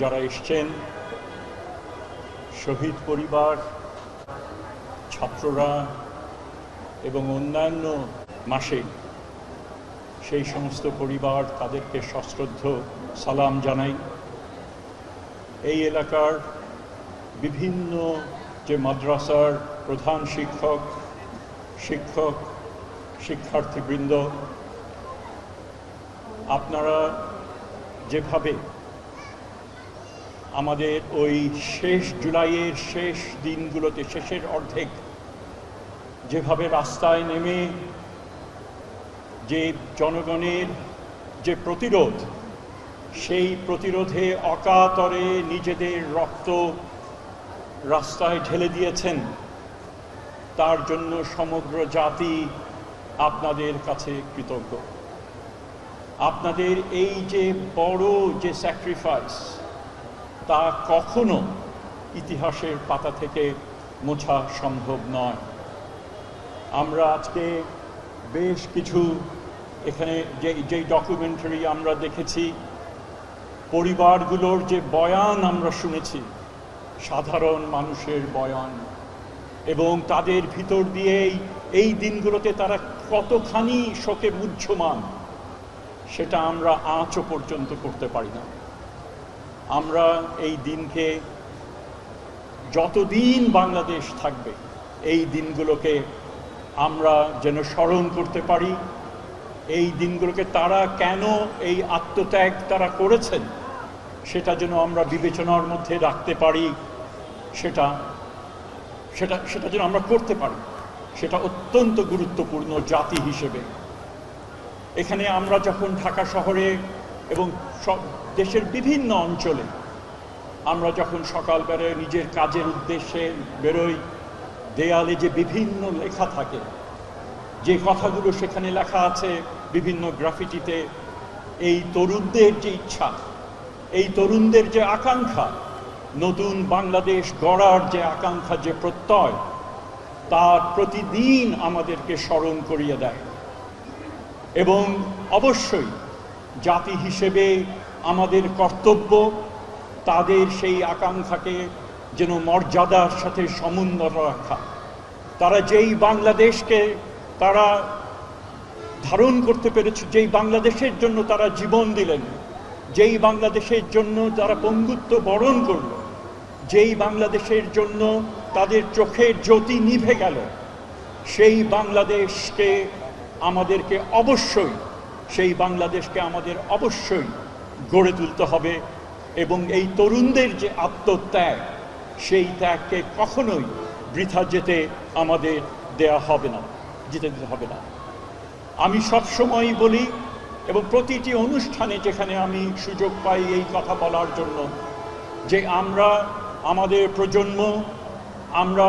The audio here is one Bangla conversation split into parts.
যারা এসছেন, শহীদ পরিবার, ছাত্ররা এবং অন্যান্য মাসে সেই সমস্ত পরিবার, তাদেরকে সশ্রদ্ধ সালাম জানাই। এই এলাকার বিভিন্ন যে মাদ্রাসার প্রধান শিক্ষক, শিক্ষার্থীবৃন্দ, আপনারা যেভাবে আমাদের ওই শেষ জুলাইয়ের শেষ দিনগুলোতে, শেষের অর্ধেক যেভাবে রাস্তায় নেমে যে জনগণের যে প্রতিরোধ, সেই প্রতিরোধে অকাতরে নিজেদের রক্ত রাস্তায় ঢেলে দিয়েছেন, তার জন্য সমগ্র জাতি আপনাদের কাছে কৃতজ্ঞ। আপনাদের এই যে বড় যে স্যাক্রিফাইস, তা কখনো ইতিহাসের পাতা থেকে মোছা সম্ভব নয়। আমরা আজকে বেশ কিছু এখানে যেই ডকুমেন্টারি আমরা দেখেছি, পরিবারগুলোর যে বয়ান আমরা শুনেছি, সাধারণ মানুষের বয়ান, এবং তাদের ভিতর দিয়েই এই দিনগুলোতে তারা কতখানি শোকে মুহ্যমান, সেটা আমরা আঁচও পর্যন্ত করতে পারি না। আমরা এই দিনকে, যতদিন বাংলাদেশ থাকবে, এই দিনগুলোকে আমরা যেন স্মরণ করতে পারি। এই দিনগুলোকে তারা কেন এই আত্মত্যাগ তারা করেছেন, সেটা যেন আমরা বিবেচনার মধ্যে রাখতে পারি, সেটা যেন আমরা করতে পারি। সেটা অত্যন্ত গুরুত্বপূর্ণ জাতি হিসেবে। এখানে আমরা যখন ঢাকা শহরে এবং দেশের বিভিন্ন অঞ্চলে আমরা যখন সকালবেলায় নিজের কাজের উদ্দেশ্যে বেরোই, দেয়ালে যে বিভিন্ন লেখা থাকে, যে কথাগুলো সেখানে লেখা আছে বিভিন্ন গ্রাফিটিতে, এই তরুণদের যে ইচ্ছা, এই তরুণদের যে আকাঙ্ক্ষা, নতুন বাংলাদেশ গড়ার যে আকাঙ্ক্ষা, যে প্রত্যয়, তার প্রতিদিন আমাদেরকে স্মরণ করিয়ে দেয়। এবং অবশ্যই জাতি হিসেবে আমাদের কর্তব্য তাদের সেই আকাঙ্ক্ষাকে যেন মর্যাদার সাথে সমুন্নত রাখা। তারা যেই বাংলাদেশকে তারা ধারণ করতে পেরেছে, যেই বাংলাদেশের জন্য তারা জীবন দিলেন, যেই বাংলাদেশের জন্য তারা পঙ্গুত্ব বরণ করল, যেই বাংলাদেশের জন্য তাদের চোখের জ্যোতি নিভে গেল, সেই বাংলাদেশকে আমাদেরকে অবশ্যই গড়ে তুলতে হবে। এবং এই তরুণদের যে আত্মত্যাগ, সেই ত্যাগকে কখনোই বৃথা যেতে আমাদের দিতে হবে না। আমি সবসময়ই বলি, এবং প্রতিটি অনুষ্ঠানে যেখানে আমি সুযোগ পাই এই কথা বলার জন্য, যে আমাদের প্রজন্ম, আমরা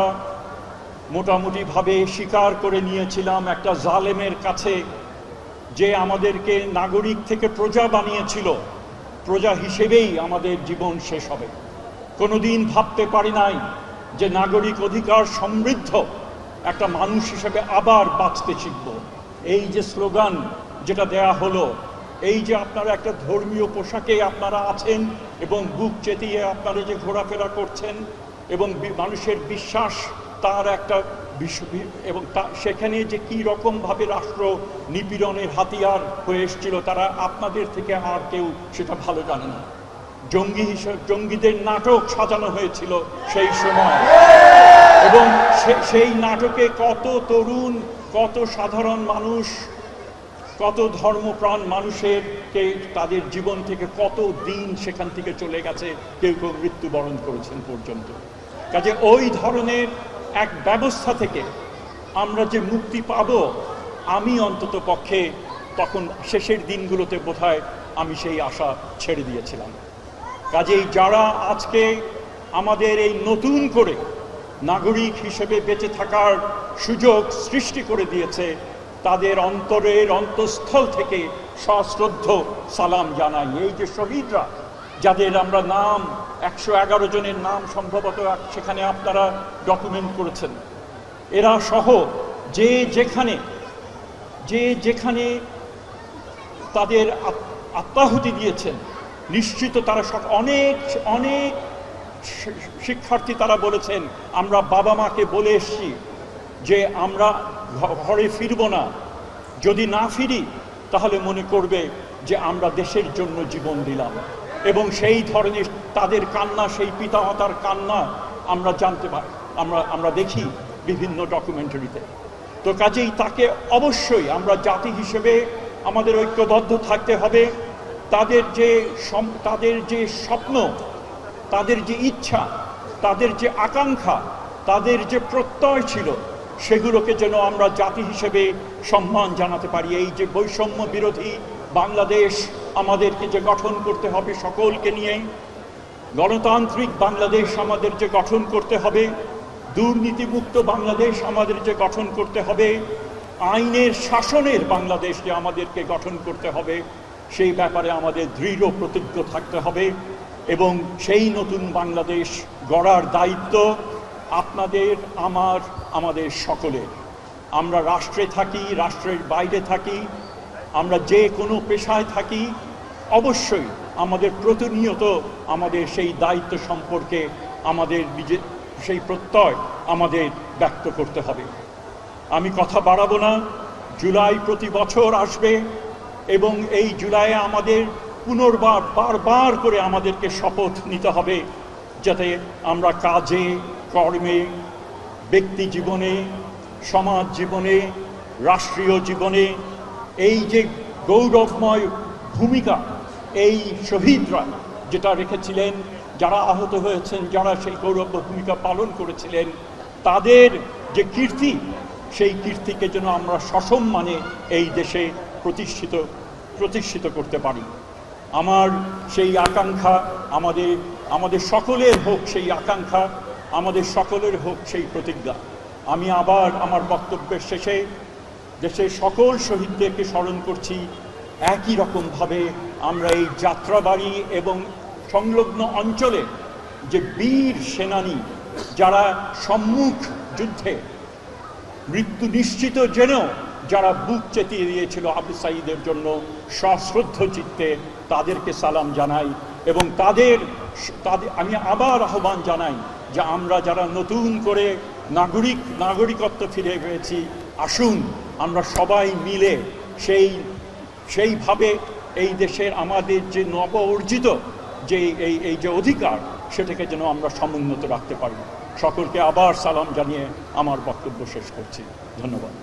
মোটামুটিভাবে স্বীকার করে নিয়েছিলাম একটা জালেমের কাছে, যে আমাদেরকে নাগরিক থেকে প্রজা বানিয়েছিল, প্রজা হিসেবেই আমাদের জীবন শেষ হবে। কোনোদিন ভাবতে পারি নাই যে নাগরিক অধিকার সমৃদ্ধ একটা মানুষ হিসেবে আবার বাঁচতে শিখব। এই যে স্লোগান যেটা দেয়া হলো, এই যে আপনারা একটা ধর্মীয় পোশাকে আপনারা আছেন এবং বুক চেতিয়ে আপনারা যে ঘোরাফেরা করছেন, এবং মানুষের বিশ্বাস তার একটা এবং সেখানে যে কী রকমভাবে রাষ্ট্র নিপীড়নের হাতিয়ার হয়ে এসেছিল, তারা আপনাদের থেকে আর কেউ সেটা ভালো জানে না। জঙ্গিদের নাটক সাজানো হয়েছিল সেই সময়, এবং সেই নাটকে কত তরুণ, কত সাধারণ মানুষ, কত ধর্মপ্রাণ মানুষেরকে তাদের জীবন থেকে কত দিন সেখান থেকে চলে গেছে, কেউ কেউ মৃত্যুবরণ করেছেন পর্যন্ত। কাজে ওই ধরনের এক ব্যবস্থা থেকে আমরা যে মুক্তি পাব, আমি অন্তত পক্ষে তখন শেষের দিনগুলোতে বোধহয় আমি সেই আশা ছেড়ে দিয়েছিলাম। কাজেই যারা আজকে আমাদের এই নতুন করে নাগরিক হিসেবে বেঁচে থাকার সুযোগ সৃষ্টি করে দিয়েছে, তাদের অন্তরের অন্তঃস্থল থেকে সশ্রদ্ধ সালাম জানাই। এই যে শহীদরা, যাদের আমরা নাম 111 জনের নাম সম্ভবত সেখানে আপনারা ডকুমেন্ট করেছেন, এরা সহ যে যেখানে তাদের আত্মাহুতি দিয়েছেন, নিশ্চিত তারা অনেক অনেক শিক্ষার্থী তারা বলেছেন, আমরা বাবা মাকে বলে এসছি যে আমরা ঘরে ফিরব না, যদি না ফিরি তাহলে মনে করবে যে আমরা দেশের জন্য জীবন দিলাম। এবং সেই ধরনের তাদের কান্না, সেই পিতামাতার কান্না আমরা জানতে পারি, আমরা দেখি বিভিন্ন ডকুমেন্টারিতে। তো কাজেই তাকে অবশ্যই আমরা জাতি হিসেবে আমাদের ঐক্যবদ্ধ থাকতে হবে। তাদের যে স্বপ্ন, তাদের যে ইচ্ছা, তাদের যে আকাঙ্ক্ষা, তাদের যে প্রত্যয় ছিল, সেগুলোকে যেন আমরা জাতি হিসেবে সম্মান জানাতে পারি। এই যে বৈষম্য বিরোধী বাংলাদেশ আমাদেরকে যে গঠন করতে হবে সকলকে নিয়ে, গণতান্ত্রিক বাংলাদেশ আমাদের যে গঠন করতে হবে, দুর্নীতিমুক্ত বাংলাদেশ আমাদের যে গঠন করতে হবে, আইনের শাসনের বাংলাদেশ যে আমাদেরকে গঠন করতে হবে, সেই ব্যাপারে আমাদের দৃঢ় প্রতিজ্ঞ থাকতে হবে। এবং সেই নতুন বাংলাদেশ গড়ার দায়িত্ব আপনাদের, আমাদের সকলের। আমরা রাষ্ট্রে থাকি, রাষ্ট্রের বাইরে থাকি, আমরা যে কোনো পেশায় থাকি, অবশ্যই আমাদের প্রতিনিয়ত আমাদের সেই দায়িত্ব সম্পর্কে আমাদের সেই প্রত্যয় আমাদের ব্যক্ত করতে হবে। আমি কথা বাড়াবো না। জুলাই প্রতি বছর আসবে এবং এই জুলাইয়ে আমাদের পুনর্বার বারবার করে আমাদেরকে শপথ নিতে হবে যাতে আমরা কাজে, কর্মে, ব্যক্তি জীবনে, সমাজ জীবনে, রাষ্ট্রীয় জীবনে এই যে গৌরবময় ভূমিকা এই শহীদরা যেটা রেখেছিলেন, যারা আহত হয়েছেন, যারা সেই গৌরব ভূমিকা পালন করেছিলেন, তাদের যে কীর্তি, সেই কীর্তিকে যেন আমরা সসম্মানে এই দেশে প্রতিষ্ঠিত করতে পারি। আমার সেই আকাঙ্ক্ষা, আমাদের সকলের হোক সেই আকাঙ্ক্ষা, আমাদের সকলের হোক সেই প্রতিজ্ঞা। আমি আবার আমার বক্তব্যের শেষে দেশের সকল শহীদদেরকে স্মরণ করছি। একই রকমভাবে আমরা এই যাত্রাবাড়ি এবং সংলগ্ন অঞ্চলে যে বীর সেনানী যারা সম্মুখ যুদ্ধে মৃত্যু নিশ্চিত জেনেও যারা বুক চেতিয়ে দিয়েছিল আবু সাঈদের জন্য, সশ্রদ্ধ চিত্তে তাদেরকে সালাম জানাই। এবং তাদের আমি আবার আহ্বান জানাই যে আমরা যারা নতুন করে নাগরিকত্ব ফিরে পেয়েছি, আসুন আমরা সবাই মিলে সেইভাবে এই দেশের আমাদের যে নব অর্জিত যে এই যে অধিকার, সেটাকে যেন আমরা সমুন্নত রাখতে পারি। সকলকে আবার সালাম জানিয়ে আমার বক্তব্য শেষ করছি। ধন্যবাদ।